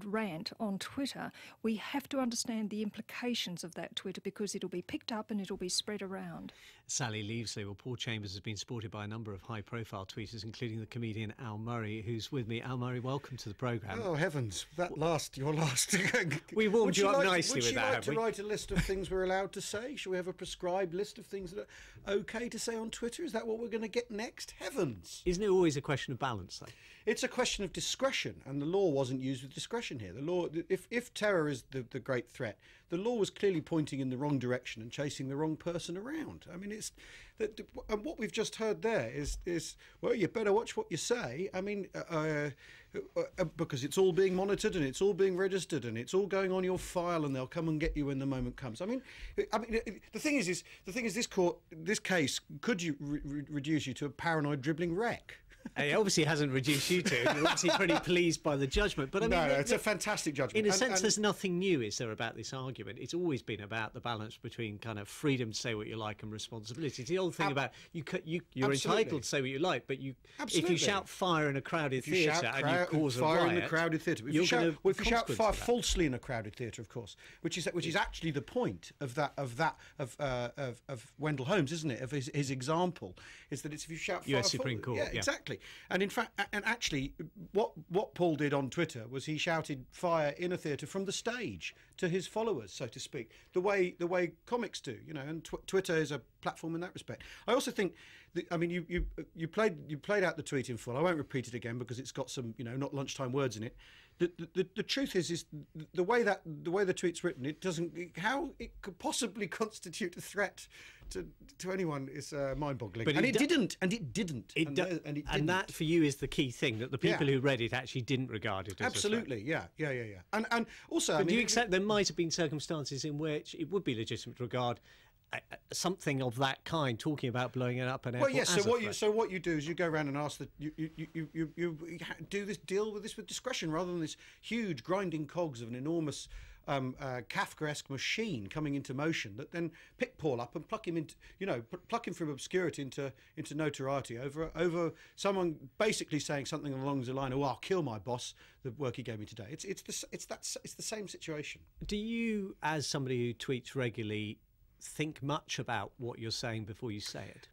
loud rant on Twitter, we have to understand the implications of that Twitter, because it'll be picked up and it'll be spread around. Sally Leavesley. Well, Paul Chambers has been supported by a number of high-profile tweeters, including the comedian Al Murray, who's with me. Al Murray, welcome to the programme. Oh, heavens. Your last... We warmed you up nicely with that, Would you like to write a list of things we're allowed to say? Shall we have a prescribed list of things that are OK to say on Twitter? Is that what we're going to get next? Heavens. Isn't it always a question of balance, though? It's a question of discretion, and the law wasn't used with discretion here. The law, if terror is the great threat, the law was clearly pointing in the wrong direction and chasing the wrong person around. I mean, and what we've just heard there is well, you better watch what you say. I mean, because it's all being monitored and it's all being registered and it's all going on your file, and they'll come and get you when the moment comes. I mean, the thing is this case could reduce you to a paranoid dribbling wreck. It obviously hasn't reduced you to. You're obviously pretty pleased by the judgment. But I mean, no, it's a fantastic judgment. In a sense, there's nothing new, is there, about this argument? It's always been about the balance between kind of freedom to say what you like and responsibility. It's the old thing about you're entitled to say what you like, but if you shout fire in a crowded theatre and you cause a riot, fire in a crowded theatre, if you shout fire falsely in a crowded theatre, of course, which is actually the point of Wendell Holmes, isn't it? Of his example, is that it's if you shout fire, US Supreme Court, yeah, exactly. And in fact, and actually, what Paul did on Twitter was he shouted fire in a theatre from the stage to his followers, so to speak, the way comics do, you know. And Twitter is a platform in that respect. I also think that, I mean, you played out the tweet in full. I won't repeat it again because it's got some, you know, not lunchtime words in it. The truth is the way the tweet's written, it doesn't, how it could possibly constitute a threat to anyone is mind-boggling. But it didn't. And that for you is the key thing, that the people who read it actually didn't regard it as absolutely a threat. Yeah. And also, but do you accept there might have been circumstances in which it would be legitimate to regard something of that kind, talking about blowing it up an airport? Well, yes. So what you do is you go around and ask that you deal with this with discretion, rather than this huge grinding cogs of an enormous Kafkaesque machine coming into motion that then pick Paul up and pluck him from obscurity into notoriety over someone basically saying something along the line, "Oh, I'll kill my boss, the work he gave me today." It's the same situation. Do you, as somebody who tweets regularly, think much about what you're saying before you say it?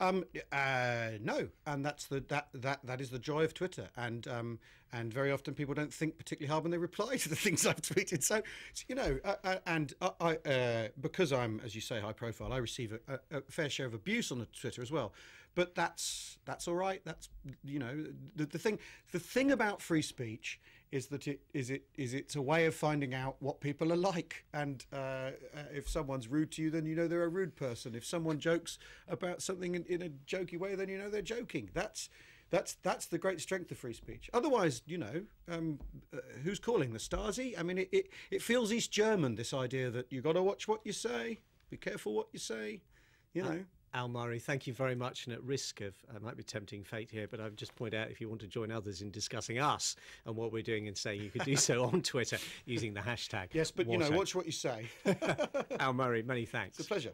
No, and that is the joy of Twitter, and very often people don't think particularly hard when they reply to the things I've tweeted. So you know, and I because I'm, as you say, high profile, I receive a fair share of abuse on Twitter as well. But that's all right. That's, you know, the thing about free speech is that it's a way of finding out what people are like, and if someone's rude to you, then you know they're a rude person. If someone jokes about something in a jokey way, then you know they're joking. That's the great strength of free speech. Otherwise, you know, who's calling the Stasi? I mean, it feels East German, this idea that you got to watch what you say, be careful what you say, you know. Al Murray, thank you very much. And at risk of, I might be tempting fate here, but I've just point out, if you want to join others in discussing us and what we're doing and saying, you could do so on Twitter using the hashtag. Yes, but, you know, watch what you say. Al Murray, many thanks. It's a pleasure.